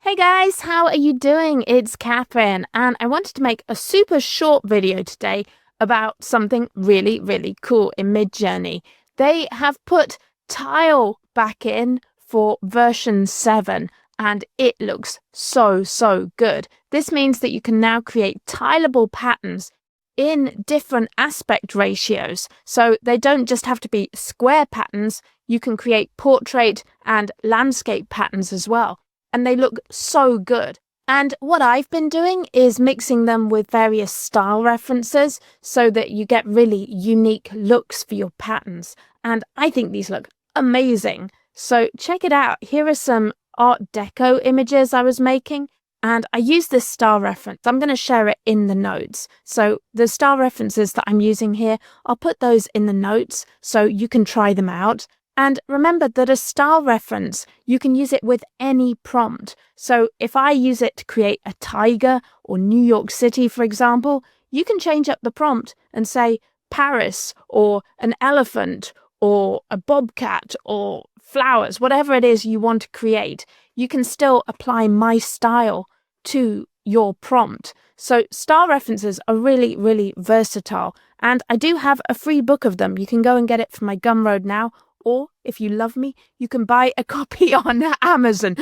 Hey guys, how are you doing? It's Catherine, and I wanted to make a super short video today about something really cool in Midjourney. They have put tile back in for version 7, and it looks so good. This means that you can now create tileable patterns in different aspect ratios. So they don't just have to be square patterns, you can create portrait and landscape patterns as well. And they look so good. And what I've been doing is mixing them with various style references so that you get really unique looks for your patterns. And I think these look amazing. So check it out. Here are some Art Deco images I was making. And I use this style reference. I'm going to share it in the notes. So the style references that I'm using here, I'll put those in the notes so you can try them out. And remember that a style reference, you can use it with any prompt. So if I use it to create a tiger or New York City, for example, you can change up the prompt and say Paris or an elephant or a bobcat or flowers, whatever it is you want to create. You can still apply my style to your prompt. So style references are really versatile. And I do have a free book of them. You can go and get it from my Gumroad now. Or if you love me, you can buy a copy on Amazon.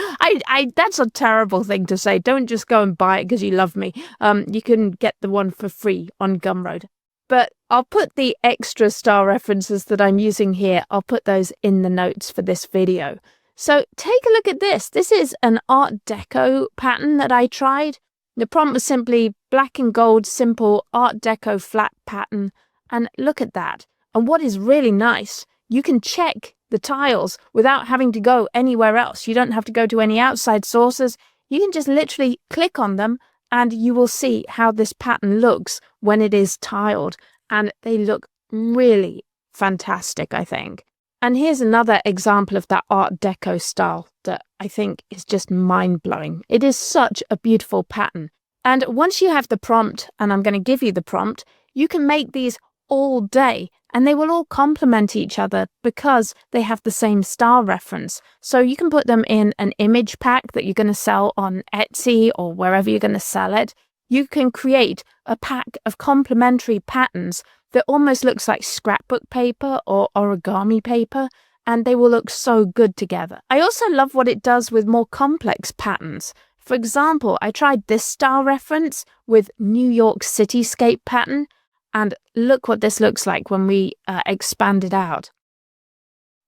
That's a terrible thing to say. Don't just go and buy it because you love me. You can get the one for free on Gumroad. But I'll put the extra style references that I'm using here, I'll put those in the notes for this video. So take a look at this. This is an Art Deco pattern that I tried. The prompt was simply black and gold, simple Art Deco flat pattern. And look at that. And what is really nice, you can check the tiles without having to go anywhere else. You don't have to go to any outside sources. You can just literally click on them and you will see how this pattern looks when it is tiled. And they look really fantastic, I think. And here's another example of that Art Deco style that I think is just mind-blowing. It is such a beautiful pattern. And once you have the prompt, and I'm going to give you the prompt, you can make these all day and they will all complement each other because they have the same style reference. So you can put them in an image pack that you're going to sell on Etsy or wherever you're going to sell it. You can create a pack of complementary patterns that almost looks like scrapbook paper or origami paper, and they will look so good together. I also love what it does with more complex patterns. For example, I tried this style reference with New York cityscape pattern, and look what this looks like when we expand it out.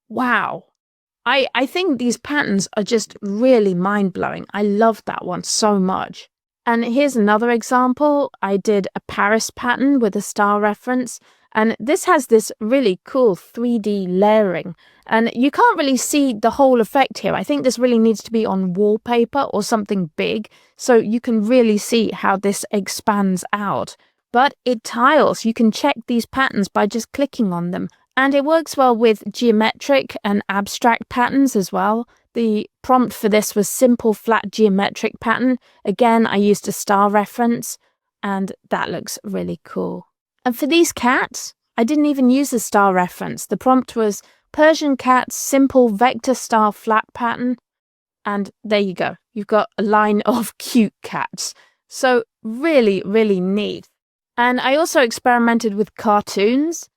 Wow. I think these patterns are just really mind-blowing. I love that one so much. And here's another example. I did a Paris pattern with a style reference, and this has this really cool 3D layering. And you can't really see the whole effect here. I think this really needs to be on wallpaper or something big, so you can really see how this expands out. But it tiles. You can check these patterns by just clicking on them. And it works well with geometric and abstract patterns as well. The prompt for this was simple flat geometric pattern. Again, I used a style reference, and that looks really cool. And for these cats, I didn't even use a style reference. The prompt was Persian cat simple vector style flat pattern. And there you go. You've got a line of cute cats. So really neat. And I also experimented with cartoons,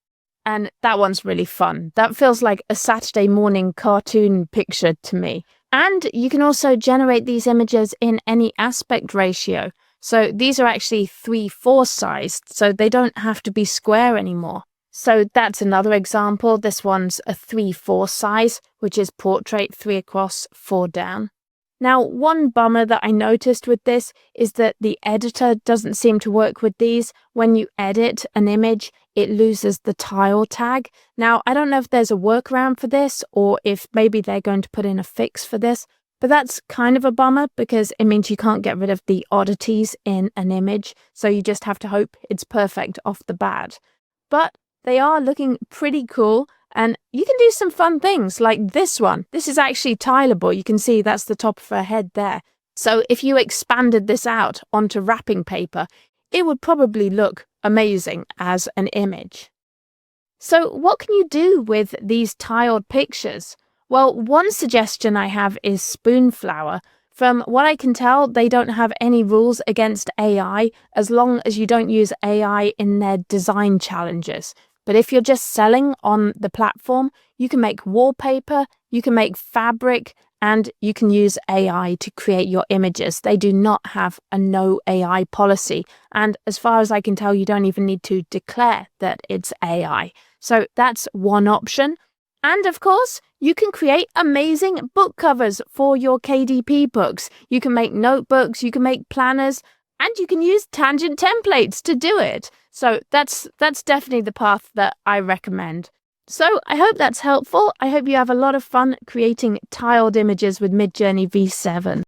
and that one's really fun. That feels like a Saturday morning cartoon picture to me. And you can also generate these images in any aspect ratio. So these are actually 3:4 sized, so they don't have to be square anymore. So that's another example. This one's a 3:4 size, which is portrait 3 across, 4 down. Now, one bummer that I noticed with this is that the editor doesn't seem to work with these. When you edit an image, it loses the tile tag. Now, I don't know if there's a workaround for this or if maybe they're going to put in a fix for this, but that's kind of a bummer because it means you can't get rid of the oddities in an image, so you just have to hope it's perfect off the bat. But they are looking pretty cool. And you can do some fun things like this one. This is actually tileable. You can see that's the top of her head there. So if you expanded this out onto wrapping paper, it would probably look amazing as an image. So what can you do with these tiled pictures? Well, one suggestion I have is spoon flower. From what I can tell, they don't have any rules against AI as long as you don't use AI in their design challenges. But if you're just selling on the platform, you can make wallpaper, you can make fabric, and you can use AI to create your images. They do not have a no AI policy. And as far as I can tell, you don't even need to declare that it's AI. So that's one option. And of course, you can create amazing book covers for your KDP books. You can make notebooks, you can make planners, and you can use tangent templates to do it. So that's definitely the path that I recommend. So I hope that's helpful. I hope you have a lot of fun creating tiled images with Midjourney V7.